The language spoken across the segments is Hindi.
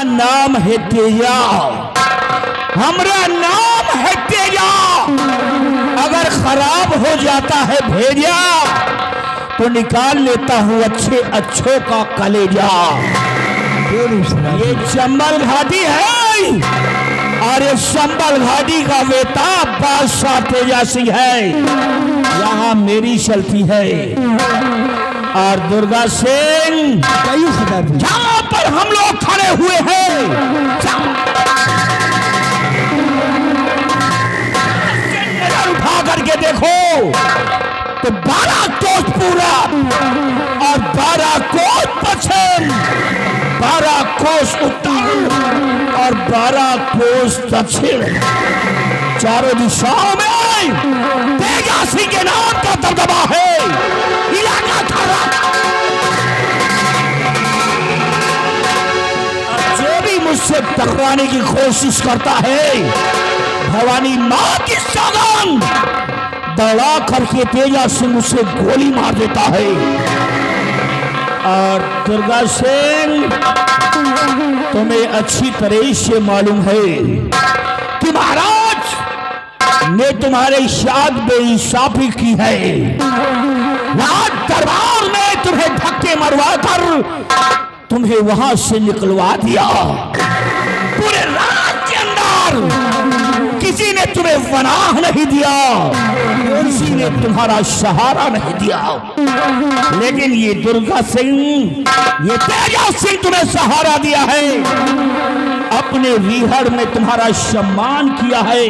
नाम है तेजा, हमारा नाम है तेजा। अगर खराब हो जाता है भेजा तो निकाल लेता हूँ अच्छे अच्छों का कलेजा। ये चंबल घाटी है और ये चंबल घाटी का बेटा बादशाह तेजा सिंह है। यहाँ मेरी चलती है और दुर्गा सिंह जहाँ पर हम लोग खड़े हुए हैं उठा करके देखो तो 12 कोस पूरा और 12 कोस पश्चिम, 12 कोस उत्तर और 12 कोस दक्षिण, चारों दिशाओं में तेजा सिंह के नाम का दबदबा है। इलाका थाना जो भी मुझसे टकराने की कोशिश करता है भवानी मां की सौगंध दौड़ा करके तेजा सिंह उसे गोली मार देता है। और दुर्गा सिंह तुम्हें अच्छी तरह से मालूम है कि महाराज ने तुम्हारे साथ बेइंसाफी की है। राज दरबार में तुम्हें धक्के मरवा कर तुम्हें वहां से निकलवा दिया। पूरे राज्य के अंदर किसी ने तुम्हें पनाह नहीं दिया, किसी ने तुम्हारा सहारा नहीं दिया, लेकिन ये दुर्गा सिंह, ये तेजा सिंह तुम्हें सहारा दिया है, अपने विहड़ में तुम्हारा सम्मान किया है,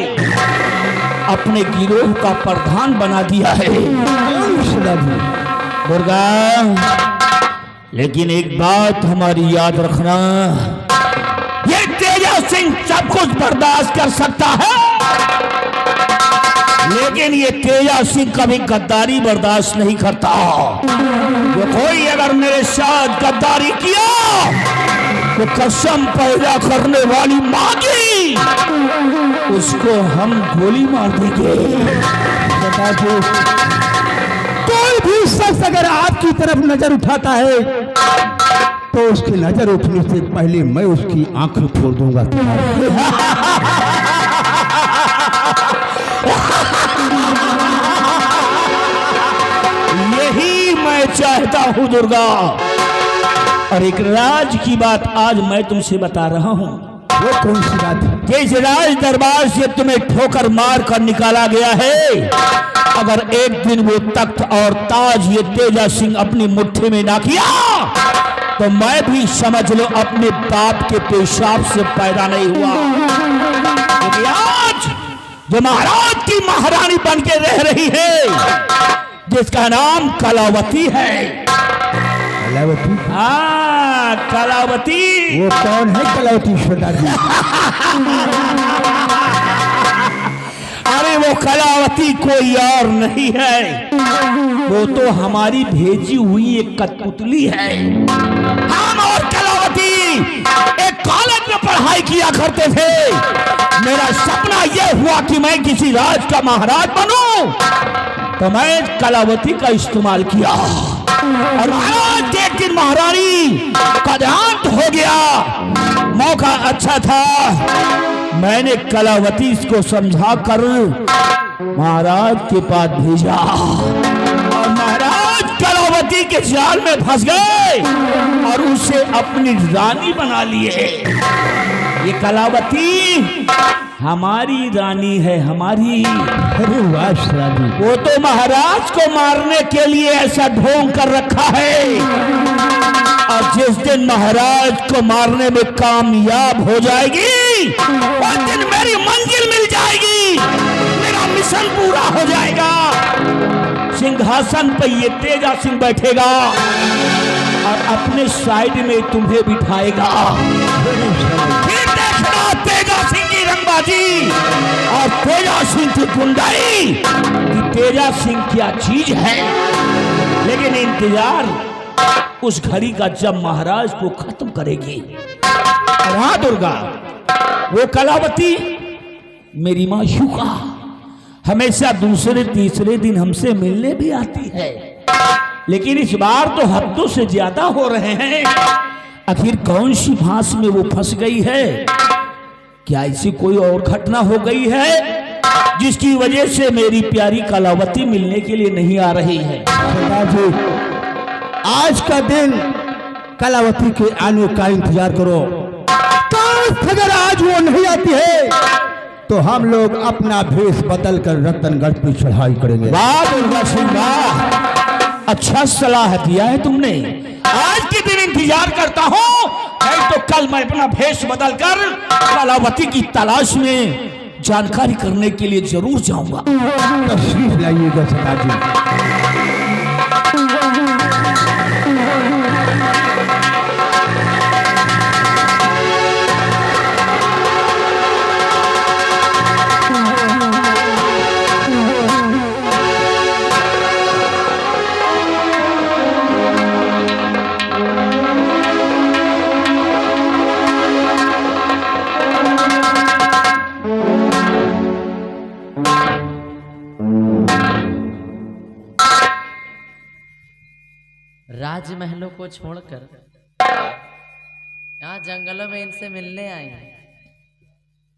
अपने गिरोह का प्रधान बना दिया है दुर्गा। लेकिन एक बात हमारी याद रखना, ये तेजा सिंह सब कुछ बर्दाश्त कर सकता है, लेकिन ये तेजा सिंह कभी गद्दारी बर्दाश्त नहीं करता। जो कोई अगर मेरे साथ गद्दारी किया तो कसम पैदा करने वाली मां की उसको हम गोली मार देंगे। कोई भी शख्स अगर आपकी तरफ नजर उठाता है तो उसकी नजर उठने से पहले मैं उसकी आंखें फोड़ दूंगा। यही मैं चाहता हूं दुर्गा। और एक राज की बात आज मैं तुमसे बता रहा हूं। वो कौन सी बात है? जिस राज दरबार से तुम्हें ठोकर मार कर निकाला गया है, अगर एक दिन वो तख्त और ताज ये तेजा सिंह अपनी मुट्ठी में ना किया तो मैं भी समझ लो अपने बाप के पेशाब से पैदा नहीं हुआ। क्योंकि आज जो महाराज की महारानी बन के रह रही है जिसका नाम कलावती है। कलावती? हाँ कलावती। वो कौन है कलावती सरदार जी? अरे वो कलावती कोई और नहीं है, वो तो हमारी भेजी हुई एक कठपुतली है। हम और कलावती एक कॉलेज में पढ़ाई किया करते थे। मेरा सपना यह हुआ कि मैं किसी राज का महाराज बनूं, तो मैं कलावती का इस्तेमाल किया और महाराज एक दिन महारानी का देहांत हो गया। मौका अच्छा था, मैंने कलावती को समझा कर महाराज के पास भेजा और महाराज कलावती के जाल में फंस गए और उसे अपनी रानी बना लिए। ये कलावती हमारी रानी है, हमारी। अरे वाह सरदार, वो तो महाराज को मारने के लिए ऐसा ढोंग कर रखा है, और जिस दिन महाराज को मारने में कामयाब हो जाएगी उस दिन मेरी मंजिल मिल जाएगी, मेरा मिशन पूरा हो जाएगा। सिंहासन पर ये तेजा सिंह बैठेगा और अपने साइड में तुम्हें बिठाएगा। फिर देखना तेजा सिंह की रंगबाजी और तेजा सिंह की गुंडाई कि तेजा सिंह क्या चीज है। लेकिन इंतजार उस घड़ी का जब महाराज को खत्म करेगी। और हाँ दुर्गा, वो कलावती मेरी माशूका हमेशा दूसरे तीसरे दिन हमसे मिलने भी आती है, लेकिन इस बार तो हफ्तों से ज्यादा हो रहे हैं। आखिर कौन सी फांस में वो फंस गई है? क्या ऐसी कोई और घटना हो गई है जिसकी वजह से मेरी प्यारी कलावती मिलने के लिए नहीं आ रही है? सरदार जी, आज का दिन कलावती के आने का इंतजार करो। काश अगर आज वो नहीं आती है तो हम लोग अपना भेष बदल कर रतनगढ़ पर चढ़ाई करेंगे। वाह दुर्गा सिंह वाह, अच्छा सलाह दिया है तुमने। आज के दिन इंतजार करता हूँ, नहीं तो कल मैं अपना भेष बदल कर कलावती की तलाश में जानकारी करने के लिए जरूर जाऊंगा। तशरीफ लाइएगा सरदार जी। राजमहलों को छोड़कर यहाँ जंगलों में इनसे मिलने आई हैं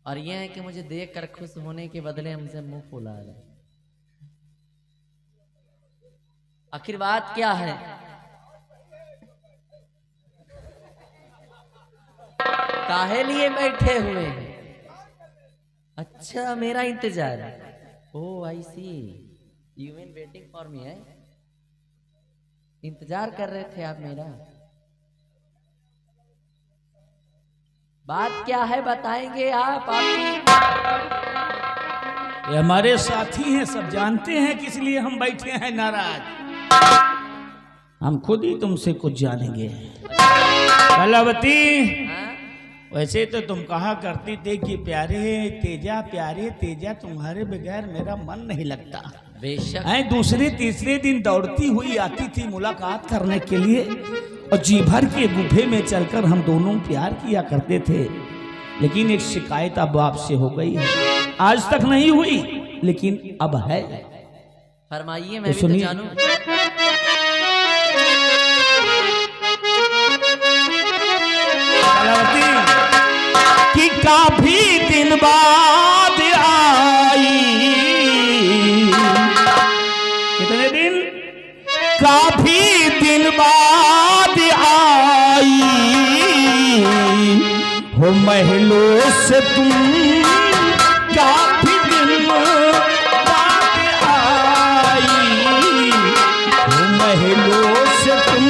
और यह है कि मुझे देखकर खुश होने के बदले हमसे मुंह फुला रहे। आखिर बात क्या है? काहे लिए बैठे हुए हैं? अच्छा, मेरा इंतजार। Oh I see, you mean waiting for me है? इंतजार कर रहे थे आप मेरा? बात क्या है बताएंगे आप? ये हमारे साथी हैं, सब जानते हैं किस लिए हम बैठे हैं नाराज। हम खुद ही तुमसे कुछ जानेंगे। कलावती, वैसे तो तुम कहा करती थे कि प्यारे तेजा तुम्हारे बगैर मेरा मन नहीं लगता। बेशक। दूसरे तीसरे दिन दौड़ती हुई आती थी मुलाकात करने के लिए, और जी भर के गुफे में चलकर हम दोनों प्यार किया करते थे। लेकिन एक शिकायत अब आपसे हो गई है, आज तक नहीं हुई लेकिन अब है। फरमाइए, मैं भी तो जानूं। कि काफी दिन बाद आई, कितने दिन? काफी दिन बाद आई हो महलों से तुम, काफी दिन बाद आई हो महलों से तुम।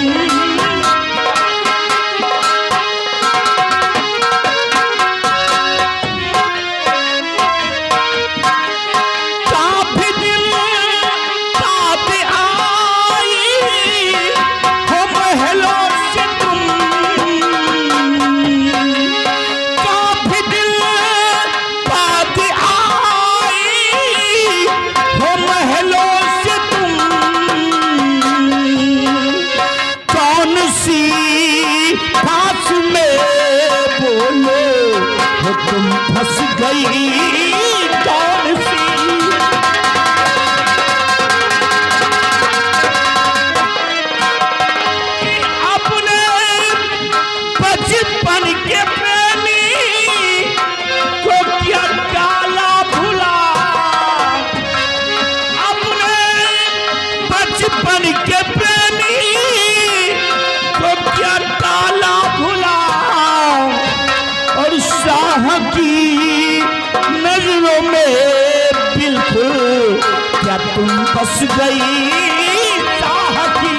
फंस गई कौन सी? अपने बचपन के प्रेमी को क्या काला भुला, अपने बचपन के प्रेमी को क्या काला भुला, और शाह की नजरों में बिल्कुल क्या तुम फंस गई? शाह की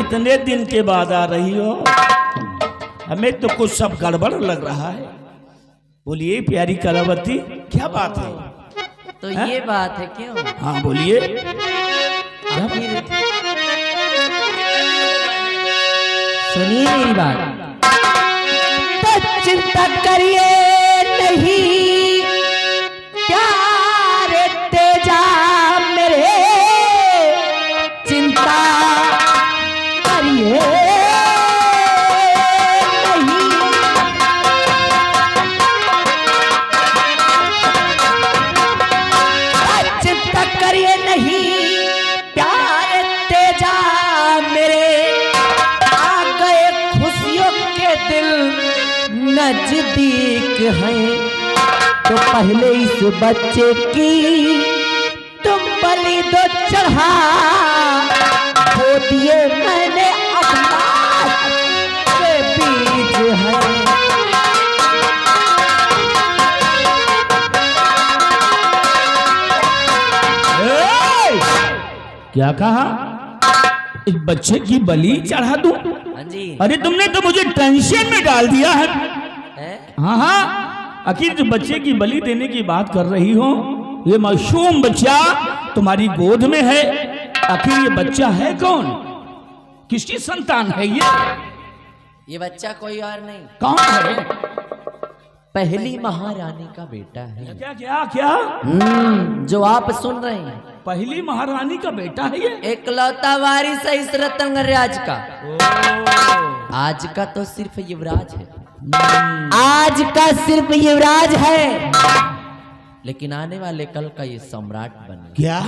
इतने दिन के बाद आ रही हो, हमें तो कुछ सब गड़बड़ लग रहा है। बोलिए प्यारी कलावती, क्या बात है? तो ये बात है क्यों? हाँ बोलिए। सुनिए मेरी बात। तो चिंता करिए नहीं प्यारे तेजा मेरे, चिंता करिए नहीं। चिंता करिए नहीं प्यारे नजदीक हैं, तो पहले इस बच्चे की तुम बलि दो चढ़ा, खो दिए मैंने अपना के बीज है। क्या कहा? इस बच्चे की बलि चढ़ा दूं? हाँ जी। अरे तुमने तो मुझे टेंशन में डाल दिया है। है? हाँ हाँ, आखिर जो बच्चे की बलि देने की बात कर रही हो, ये मासूम बच्चा तुम्हारी गोद में है। आखिर ये बच्चा है कौन? किसकी संतान है ये? ये बच्चा कोई और नहीं, कौन है? पहली महारानी का बेटा है। क्या क्या क्या? जो आप सुन रहे हैं, पहली महारानी का बेटा है ये? एकलौता वारिस है इस रतन राज का। आज का तो सिर्फ युवराज है, आज का सिर्फ युवराज है, लेकिन आने वाले कल का ये सम्राट बने। क्या?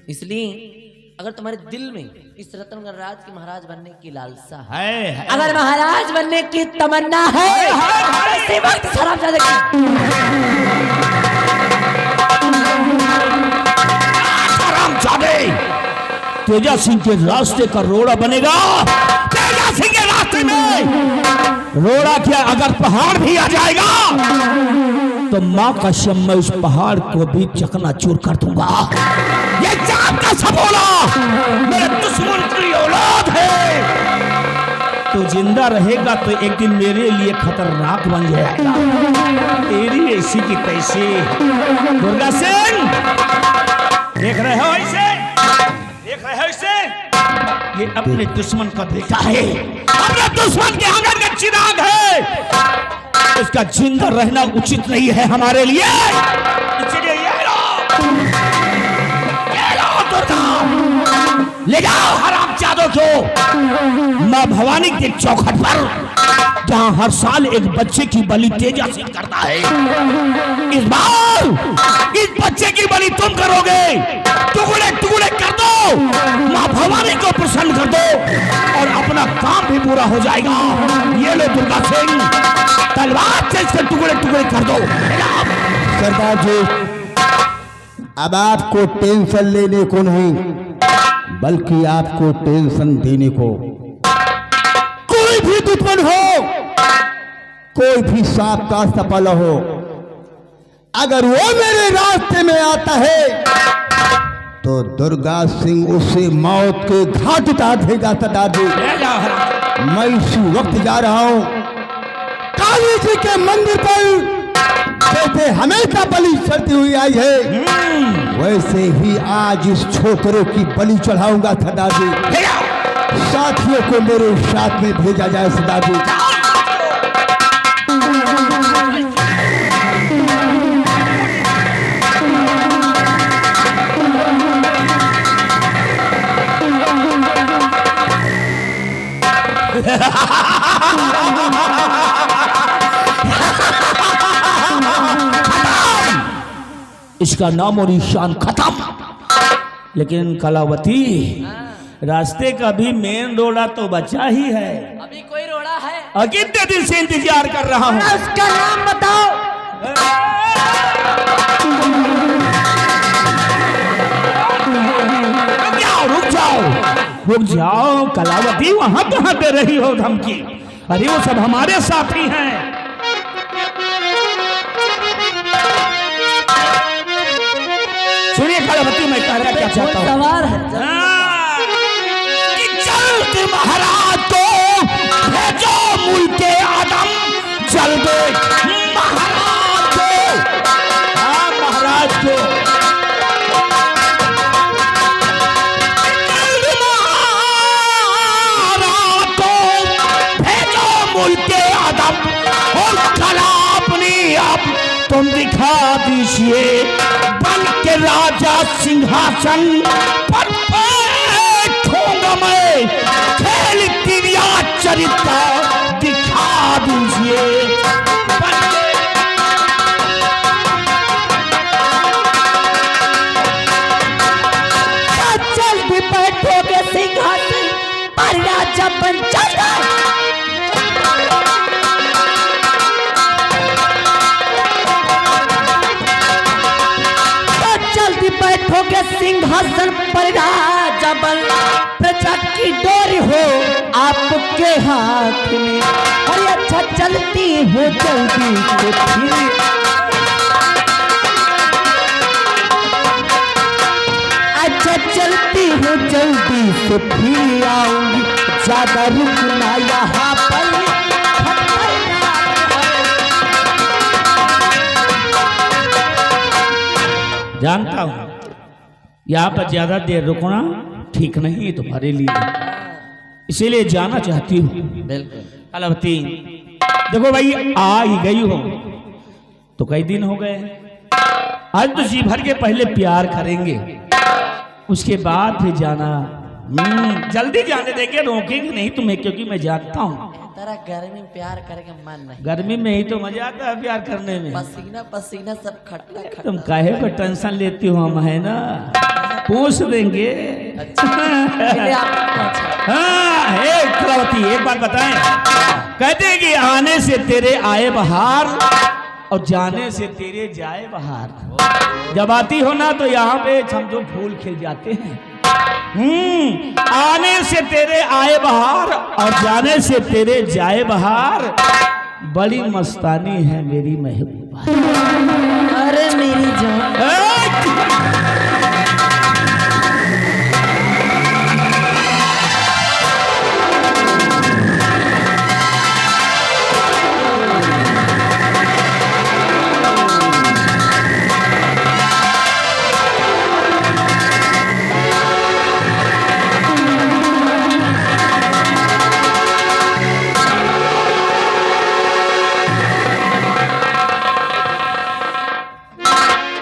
इसलिए अगर तुम्हारे दिल में इस रतनगढ़ राज के महाराज बनने की लालसा है। अगर महाराज बनने की तमन्ना है, तो इसी वक्त शराबजादे की तेजा सिंह के रास्ते का रोड़ा बनेगा। तेजा सिंह के रास्ते में रोड़ा क्या, अगर पहाड़ भी आ जाएगा तो माँ कसम मैं उस पहाड़ को भी चकनाचूर कर दूंगा। ये जात का सबोला मेरे दुश्मन की औलाद है। तो जिंदा रहेगा तो एक दिन मेरे लिए खतरनाक बन जाएगा। तेरी ऐसी की तैसी। दुर्गा सिंह, देख रहे हो इसे? देख रहे हो इसे? ये अपने दुश्मन का बेटा है, अपने दुश्मन के आंगन का चिराग है। इसका जिंदा रहना उचित नहीं है हमारे लिए। इसलिए ये लो दुर्गा, ले जाओ हरामजादों को मां भवानी के चौखट पर, जहां हर साल एक बच्चे की बलि तेजा सिंह करता है। इस बार इस बच्चे की बलि तुम करोगे। टुकड़े टुकड़े कर दो, मां भवानी को प्रसन्न कर दो और अपना काम भी पूरा हो जाएगा। ये लो दुर्गा सिंह, तलवार से इसके टुकड़े टुकड़े कर दो। सरदार जी, अब आपको टेंशन लेने को नहीं, बल्कि आपको टेंशन देने को। कोई भी दुश्मन हो, कोई भी सांप का सफल हो, अगर वो मेरे रास्ते में आता है तो दुर्गा सिंह उसे मौत के घाट उतार देगा। सरदार जी, मैं इसी वक्त जा रहा हूं काली जी के मंदिर पर। जैसे हमेशा बलि चढ़ती हुई आई है, वैसे ही आज इस छोकरे की बलि चढ़ाऊंगा। सरदार जी, साथियों को मेरे साथ में भेजा जाए। सरदार जी, इसका नाम और निशान खत्म। लेकिन कलावती, रास्ते का भी मेन रोड़ा तो बचा ही है। अभी कोई रोड़ा है? और कितने दिन से इंतजार कर रहा हूँ। उसका नाम बताओ। रुक जाओ, रुक जाओ कलावती, वहां कहां दे रही हो धमकी? अरे वो सब हमारे साथी हैं। सुनिए कलावती, मैं कह रहा क्या चाहता हूँ। सवार है कि जल्द महाराज को भेजो मुल्के आदम, जल्द महाराज को। हाँ, महाराज को मुल्के आदम और कला अपनी आप तुम दिखा दीजिए, बन के राजा सिंहासन पर बैठूंगा मैं, खेल क्रिया चरित्र दिखा दीजिए। जल्दी बैठोगे सिंहासन पर, राजा बन जाएगा। सबल प्रजा की डोर हो आपके हाथ में। अरे अच्छा चलती हो जल्दी से फिर, अच्छा चलती हो जल्दी से फिर आऊंगी, ज्यादा रुकना यहाँ पर जानता हूं यहाँ पर ज्यादा देर रुकना ठीक नहीं है तुम्हारे लिए, इसीलिए जाना चाहती हूँ। बिल्कुल। कलावती देखो भाई, आ ही गई हो तो कई दिन हो गए, आज तो जी भर के पहले प्यार करेंगे, उसके बाद फिर जाना। जल्दी जाने देंगे, रोकेंगे नहीं तुम्हें, क्योंकि मैं जानता हूँ तेरा गर्मी में प्यार करके मन नहीं, गर्मी में ही तो मजा आता है प्यार करने में। पसीना पसीना सब खट्टा खट्टा। तुम काहे को टेंशन लेती हो, हम है ना, पूछ देंगे। इसलिए आपको पूछा। हाँ, हे कलावती एक बात बताएं, कहते हैं कि आने से तेरे आए बहार और जाने से तेरे जाए बहार। जब आती हो ना तो यहाँ पे समझो फूल खिल जाते हैं। आने से तेरे आए बहार और जाने से तेरे जाए बहार, बड़ी मस्तानी है मेरी महबूबा। अरे मेरी जान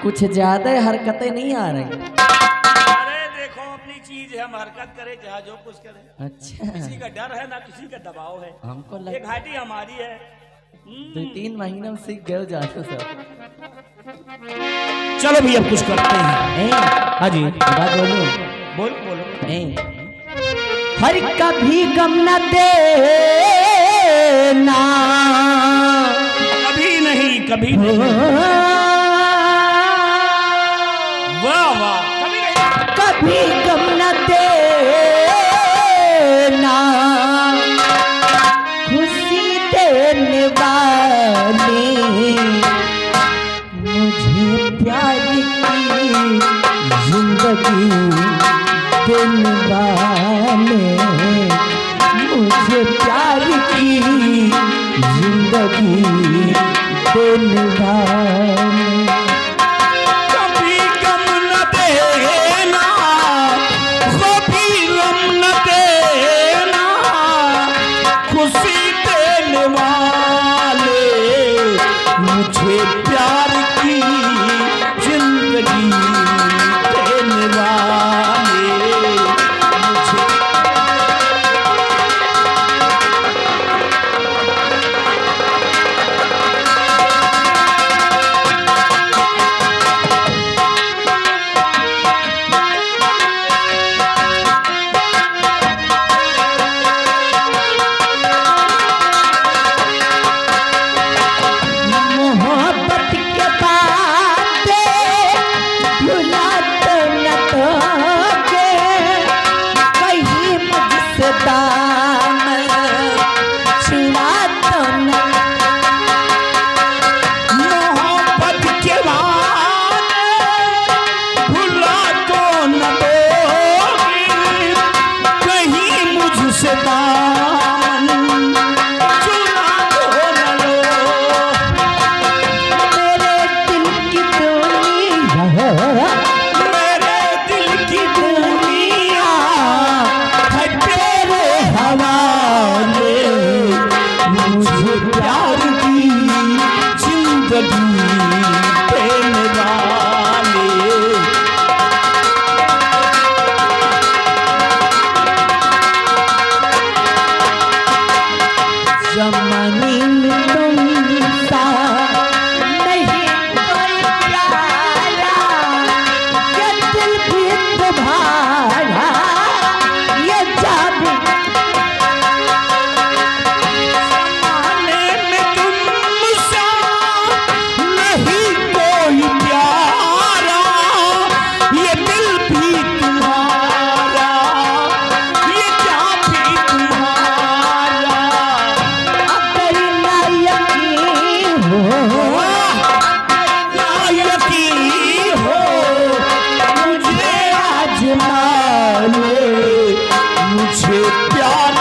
कुछ ज्यादा हरकतें नहीं आ रही। अरे देखो अपनी चीज है, हम हरकत करे चाहे जो कुछ करे, अच्छा किसी का डर है ना किसी का दबाव है, हमको ये लगा घाटी हमारी है। 2-3 महीने में सीख गए जासू सब। चलो भी अब कुछ करते हैं। हाँ जी बात बोलो। बोलो बोलो। हर कभी गम न देना, कभी नहीं कभी नहीं, वाह वाह, कभी नहीं। कभी गम न देना, खुशी देने वाले, मुझे प्यार की जिंदगी देने वाले, मुझे प्यार की जिंदगी देने वाले। कभी गम न देना, कभी गम न देना, खुशी देने वाले, मुझे प्यार की जिंदगी देने वाले, मुझे तुझे प्यार।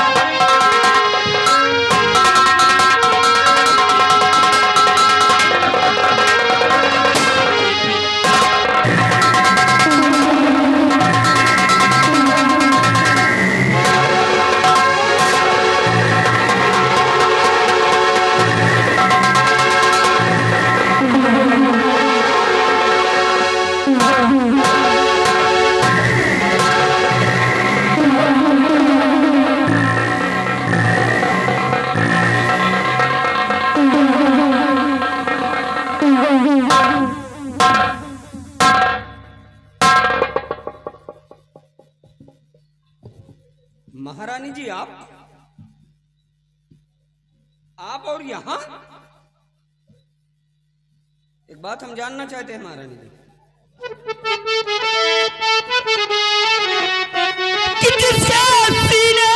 महारानी जी आप और यहाँ एक बात हम जानना चाहते हैं महारानी जी। कि जिसके सीने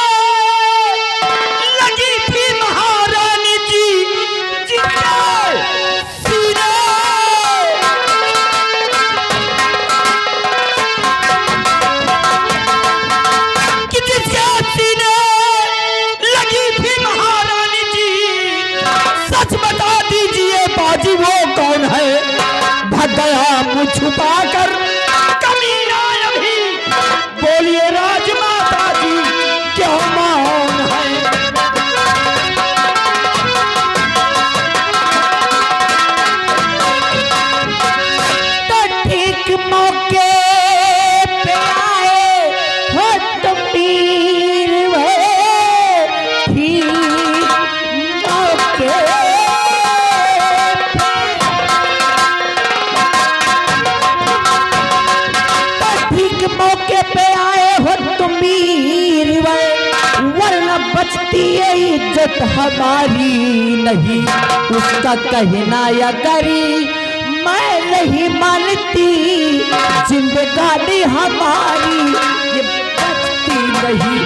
लगी थी महारानी जी, जिसके सीने कि जिसके सीने लगी थी महारानी जी, सच बता दीजिए बाजी वो कौन है? भाग गया मुँह छुपा कर कमीना अभी, बोलिए राजमाता जी क्यों मौन है? तो ठीक मौके पे आए हो तुम वीर वे, ठीक मौके ठीक मौके पे आए हो तुम वीर वे, वरना बचती है इज्जत हमारी नहीं। उसका कहना या करी मैं नहीं मानती, जिंदगानी हमारी ये बचती नहीं।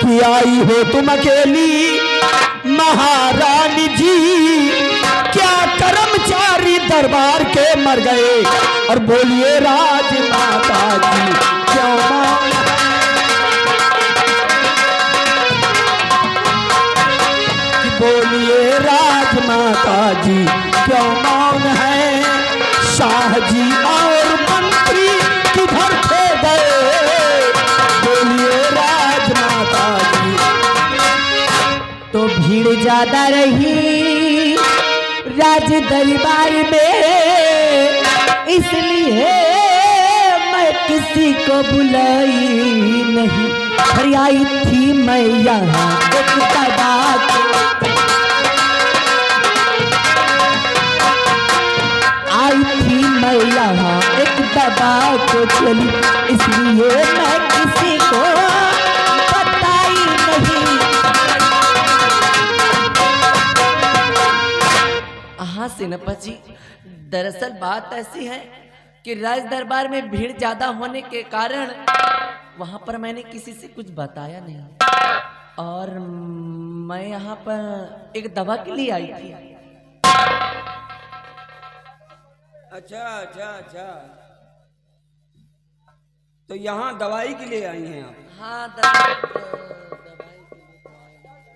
कि आई हो तुम अकेली महारानी जी, क्या कर्मचारी दरबार के मर गए? और बोलिए राजमाता जी क्यों मौन है? कि बोलिए राजमाता जी क्यों मौन है? शाह जी और मंत्री किधर थे गए? बोलिए राजमाता जी। तो भीड़ ज्यादा रही राज दरबार में, इसलिए मैं किसी को बुलाई नहीं। अरे आई थी मैं यहाँ एक दबा के, आई थी मैं यहाँ एक दबा को चली, इसलिए मैं किसी को बताई नहीं। हाँ सिनपा जी, दरअसल बात ऐसी है कि राज दरबार में भीड़ ज्यादा होने के कारण वहां पर मैंने किसी से कुछ बताया नहीं, और मैं यहाँ पर एक दवा के लिए आई थी। अच्छा अच्छा अच्छा, तो यहाँ दवाई के लिए आई हैं आप? हाँ दवाई के लिए।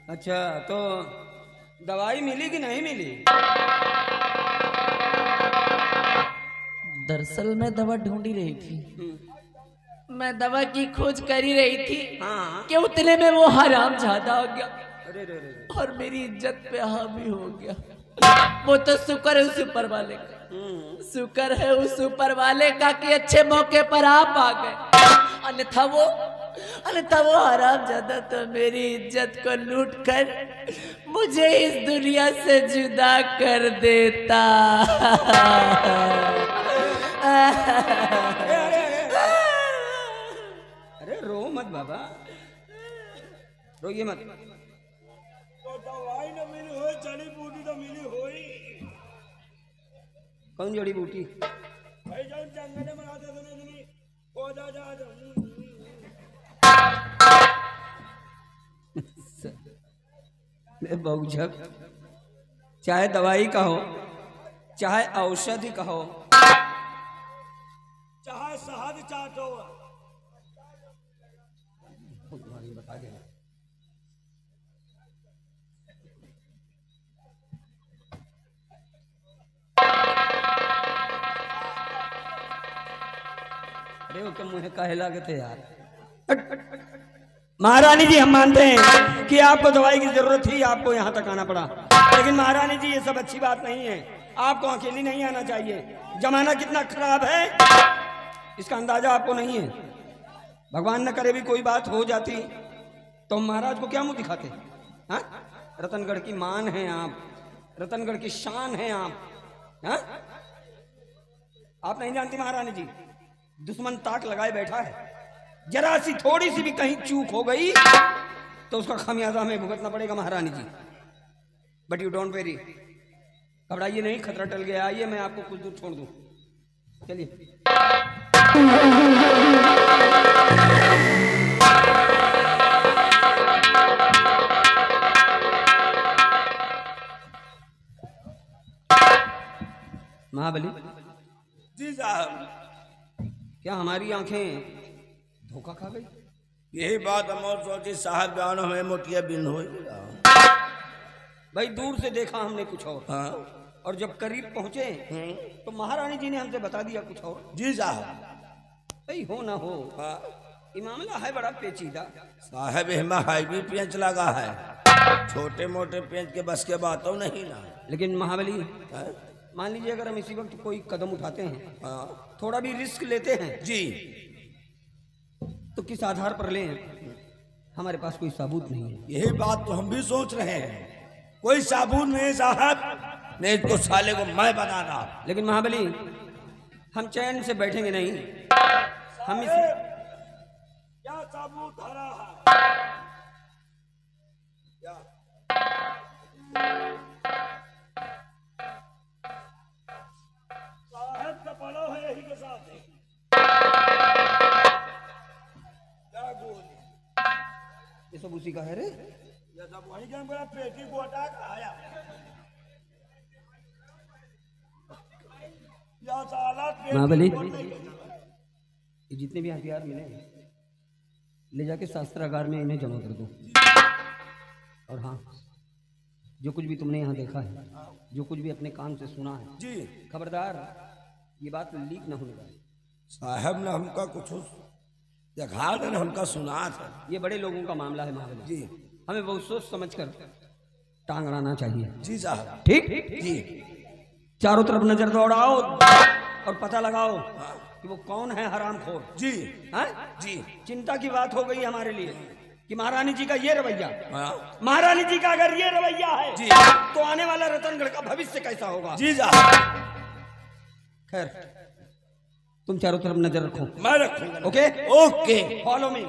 अच्छा, तो दवाई मिली कि नहीं मिली? दरअसल मैं दवा ढूंढ ही रही थी, मैं दवा की खोज कर ही रही थी हाँ। कि उतने में वो हराम ज्यादा हो गया अरे रे रे। और मेरी इज्जत पे हावी हो गया। वो तो शुक्र है उस ऊपर वाले का, शुक्र है उस ऊपर वाले का कि अच्छे मौके पर आप आ गए, अन्यथा वो हराम ज्यादा तो मेरी इज्जत को लूट कर मुझे इस दुनिया से जुदा कर देता। अरे रो मत बाबा, रोइए मत। तो दवाई न मिली हो, जड़ी बूटी तो मिली होई। कौन जड़ी बूटी? भाई जान जंगल में आते सुने नहीं, ओ जा जा जा। बहुझक, चाहे दवाई का हो चाहे औषधि कहो, चाहे शहद चाटो, अरे ओके मुझे काहे लागे थे यार। महारानी जी हम मानते हैं कि आपको दवाई की जरूरत थी, आपको यहाँ तक आना पड़ा, लेकिन महारानी जी ये सब अच्छी बात नहीं है। आपको अकेली नहीं आना चाहिए। जमाना कितना खराब है इसका अंदाजा आपको नहीं है। भगवान न करे भी कोई बात हो जाती तो महाराज को क्या मुंह दिखाते? हाँ, रतनगढ़ की मान है आप, रतनगढ़ की शान है आप। हाँ? आप नहीं जानती महारानी जी, दुश्मन ताक लगाए बैठा है, जरा सी थोड़ी सी भी कहीं चूक हो गई तो उसका खामियाजा हमें भुगतना पड़ेगा महारानी जी। बट यू डोंट वेरी, घबराइए नहीं, खतरा टल गया। आइए मैं आपको कुछ दूर छोड़ दूं, चलिए। महाबली जी साहब, क्या हमारी आंखें धोखा खा गई? यही बात हम और सोचे साहब जानो हमें मोतिया बिन हो। भाई दूर से देखा हमने कुछ और, हाँ और जब करीब पहुंचे तो महारानी जी ने हमसे बता दिया कुछ और। जी साहब, भाई हो ना हो, हाँ ये मामला है बड़ा पेचीदा। साहब हिमा हाईवी पेंच लगा है, छोटे मोटे पेंच के बस के बातों नहीं ना। लेकिन महाबली हाँ? मान लीजिए अगर हम इसी वक्त कोई कदम उठाते हैं, हाँ थोड़ा भी रिस्क लेते हैं, जी, तो किस आधार पर लें? हमारे पास कोई सबूत नहीं है। यही बात तो हम भी सोच रहे हैं, कोई साबुत नहीं साहब, नहीं तो साले को मैं बताना। लेकिन महाबली हम चैन से बैठेंगे नहीं, हम इस क्या साबुत हरा है? क्या? साहब का पड़ो है यही के साथ है। क्या गोली? ये सब उसी का है रे। ये सब वही के मेरा पेटी को हटा के आया। या साला पेटी महाबली को नहीं- ये जितने भी हथियार मिले ले जाके शास्त्रागार में इन्हें जमा कर दो। और हाँ, जो कुछ भी तुमने यहाँ देखा है, जो कुछ भी अपने कान से सुना है, जी खबरदार ये बात लीक न होने पाए। साहब ने हमका कुछ देखा न हमका सुना था। ये बड़े लोगों का मामला है महाबली जी हमें बहुत सोच समझ कर टांग अड़ाना चाहिए। जी साहब, ठीक, जी चारों तरफ नजर दौड़ाओ और पता लगाओ कि वो कौन है हरामखोर। जी हाँ? जी चिंता की बात हो गई हमारे लिए कि महारानी जी का ये रवैया, हाँ महारानी जी का अगर ये रवैया है जी। तो आने वाला रतनगढ़ का भविष्य कैसा होगा? जी साहब, खैर तुम चारों तरफ नजर रखो। मैं रखूंगा। Okay okay follow me.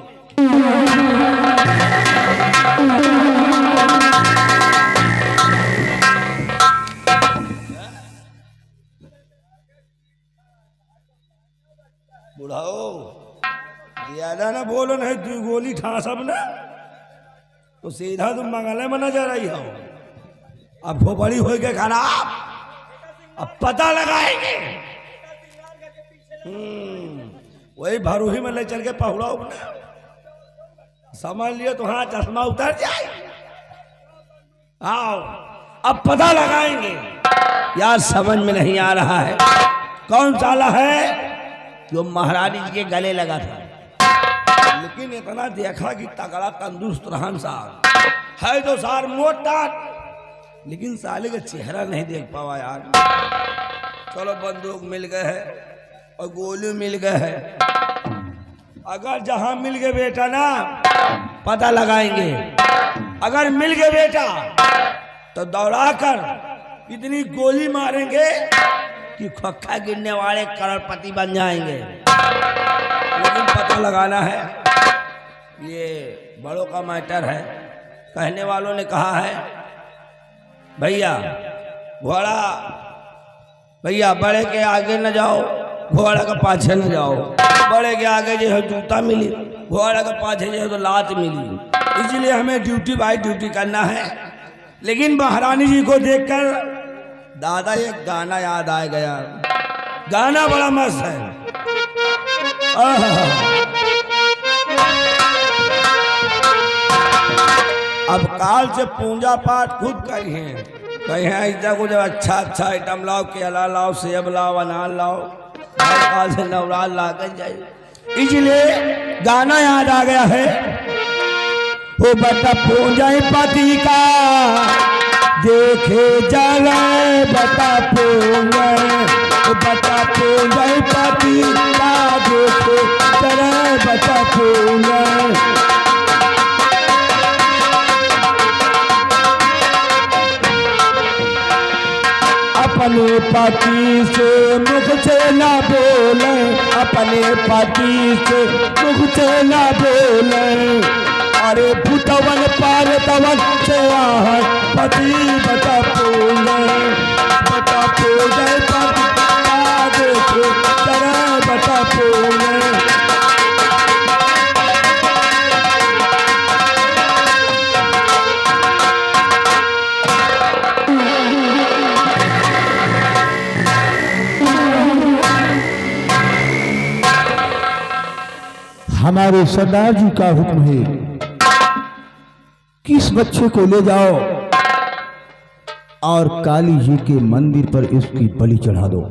बुढ़ाओ ज्यादा ना बोलो, नहीं तू गोली ठा सब ना तो सीधा तुम मंगले में नजर आई हो। अब खोपड़ी हो गए खराब, अब पता लगाएंगे। वही भरूही में ले चल के पहुड़ा अपना समझ लियो तो हाँ चश्मा उतर जाए। आओ अब पता लगाएंगे। यार समझ में नहीं आ रहा है कौन साला है जो महारानी जी के गले लगा था, लेकिन इतना देखा कि तगड़ा तंदुरुस्त रहन साहब है तो सार मोटा, लेकिन साले का चेहरा नहीं देख पावा यार। चलो बंदूक मिल गए है और गोली मिल गए है, अगर जहां मिल गए बेटा ना पता लगाएंगे। अगर मिल गए बेटा तो दौड़ा कर इतनी गोली मारेंगे कि खोखा गिरने वाले करोड़पति बन जाएंगे। लेकिन पता लगाना है, ये बड़ों का मैटर है। कहने वालों ने कहा है भैया घोड़ा, भैया बड़े के आगे न जाओ, घोड़ा के पाछे न जाओ। बड़े के आगे जो है जूता मिली, घोड़ा के पाछे जो है तो लात मिली। इसलिए हमें ड्यूटी बाई ड्यूटी करना है। लेकिन महारानी जी को देखकर दादा एक गाना याद आ गया, गाना बड़ा मस्त है। अब काल से पूजा पाठ खूब करिए, कहीं ऐसा कुछ अच्छा अच्छा आइटम लाओ, केला लाओ, सेब लाओ, अनार लाओ, काल से नवराल ला कर जाए। इसलिए गाना याद आ गया है, वो बता पूजा पति का देखे जले, बता पूजा, बता पूजा पति का देखे जले, बता पूजा। अपने पति से मुख से ना बोले, अपने पति से मुख से ना बोले, अरे भूतवन पारतवन से आहर पति बता पूले, बता पूले पति का देखे तरह बता पूले। हमारे सरदार जी का हुक्म है कि इस बच्चे को ले जाओ और काली जी के मंदिर पर इसकी बलि चढ़ा दो।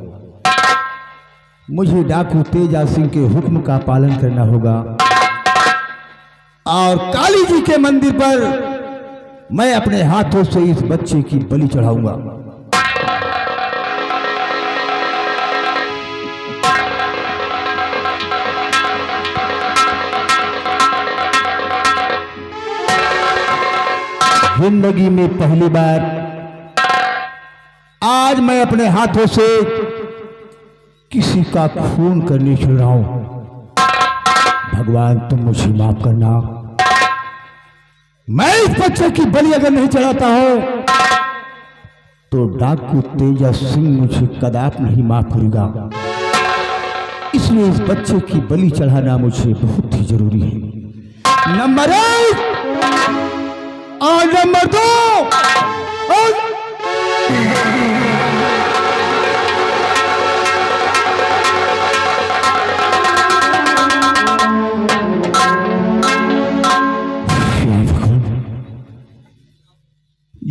मुझे डाकू तेजा सिंह के हुक्म का पालन करना होगा और काली जी के मंदिर पर मैं अपने हाथों से इस बच्चे की बलि चढ़ाऊंगा। जिंदगी में पहली बार आज मैं अपने हाथों से किसी का खून करने चल रहा हूं। भगवान तुम मुझे माफ करना। मैं इस बच्चे की बलि अगर नहीं चढ़ाता हूं तो डाकू तेजा सिंह मुझे कदाप नहीं माफ करेगा। इसलिए इस बच्चे की बलि चढ़ाना मुझे बहुत ही जरूरी है। नंबर 1 और नंबर 2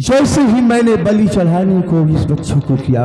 जैसे ही मैंने बलि चढ़ाने को इस बच्चे को किया,